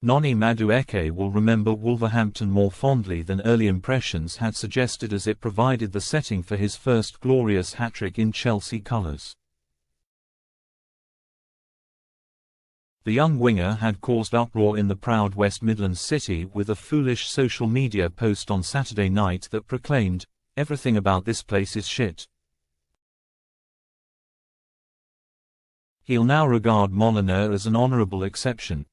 Noni Madueke will remember Wolverhampton more fondly than early impressions had suggested, as it provided the setting for his first glorious hat-trick in Chelsea colours. The young winger had caused uproar in the proud West Midlands city with a foolish social media post on Saturday night that proclaimed, "Everything about this place is shit." He'll now regard Molyneux as an honourable exception.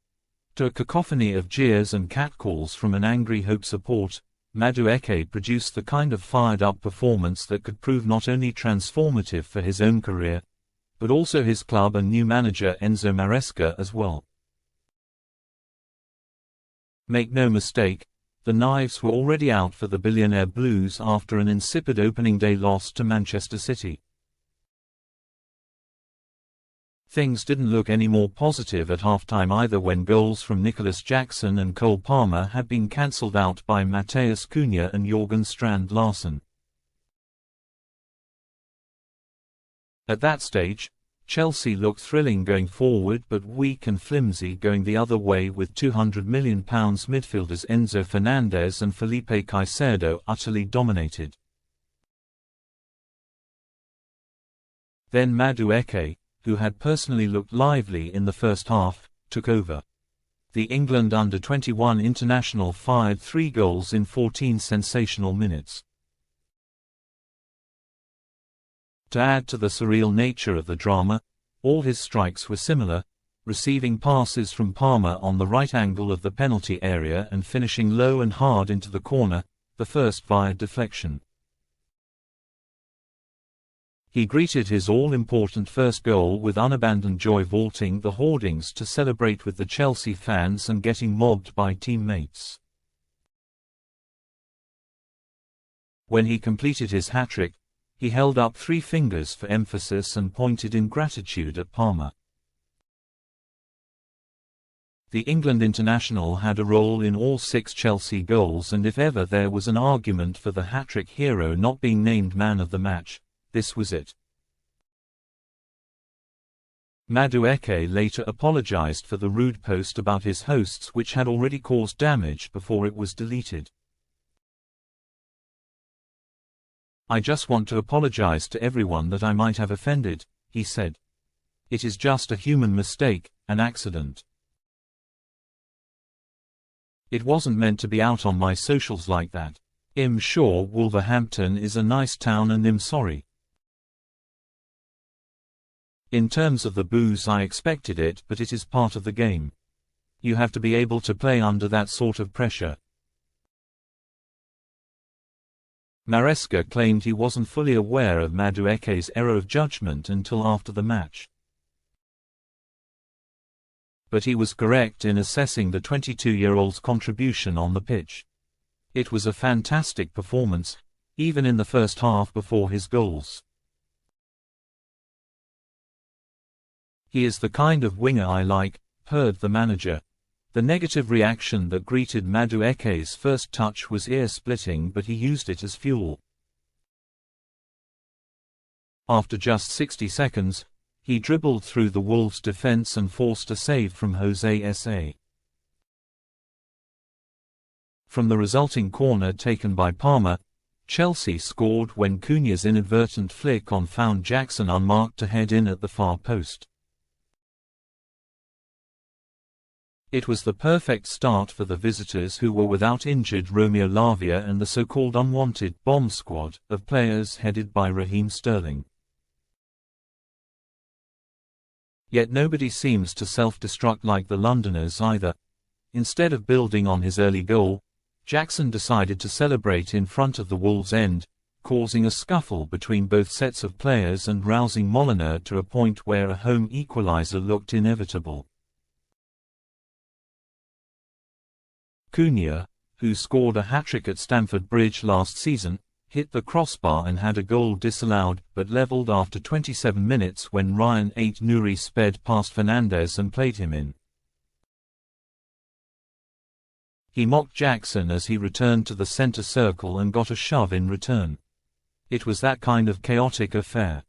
To a cacophony of jeers and catcalls from an angry Hope support, Madueke produced the kind of fired-up performance that could prove not only transformative for his own career, but also his club and new manager Enzo Maresca as well. Make no mistake, the knives were already out for the billionaire Blues after an insipid opening day loss to Manchester City. Things didn't look any more positive at halftime either, when goals from Nicholas Jackson and Cole Palmer had been cancelled out by Matheus Cunha and Jørgen Strand Larsen. At that stage, Chelsea looked thrilling going forward but weak and flimsy going the other way, with £200 million midfielders Enzo Fernandez and Felipe Caicedo utterly dominated. Then Madueke, who had personally looked lively in the first half, took over. The England under-21 international fired 3 goals in 14 sensational minutes. To add to the surreal nature of the drama, all his strikes were similar, receiving passes from Palmer on the right angle of the penalty area and finishing low and hard into the corner, the first via deflection. He greeted his all-important first goal with unabandoned joy, vaulting the hoardings to celebrate with the Chelsea fans and getting mobbed by teammates. When he completed his hat-trick, he held up 3 fingers for emphasis and pointed in gratitude at Palmer. The England international had a role in all 6 Chelsea goals, and if ever there was an argument for the hat-trick hero not being named man of the match, this was it. Madueke later apologized for the rude post about his hosts, which had already caused damage before it was deleted. "I just want to apologize to everyone that I might have offended," he said. "It is just a human mistake, an accident. It wasn't meant to be out on my socials like that. I'm sure Wolverhampton is a nice town and I'm sorry. In terms of the boos, I expected it, but it is part of the game. You have to be able to play under that sort of pressure." Maresca claimed he wasn't fully aware of Madueke's error of judgment until after the match. But he was correct in assessing the 22-year-old's contribution on the pitch. It was a fantastic performance, even in the first half before his goals. "He is the kind of winger I like," purred the manager. The negative reaction that greeted Madueke's first touch was ear-splitting, but he used it as fuel. After just 60 seconds, he dribbled through the Wolves' defense and forced a save from Jose Sa. From the resulting corner taken by Palmer, Chelsea scored when Cunha's inadvertent flick on found Jackson unmarked to head in at the far post. It was the perfect start for the visitors, who were without injured Romeo Lavia and the so-called unwanted bomb squad of players headed by Raheem Sterling. Yet nobody seems to self-destruct like the Londoners either. Instead of building on his early goal, Jackson decided to celebrate in front of the Wolves' end, causing a scuffle between both sets of players and rousing Molyneux to a point where a home equaliser looked inevitable. Cunha, who scored a hat-trick at Stamford Bridge last season, hit the crossbar and had a goal disallowed, but levelled after 27 minutes when Ryan Ait-Nouri sped past Fernandez and played him in. He mocked Jackson as he returned to the centre circle and got a shove in return. It was that kind of chaotic affair.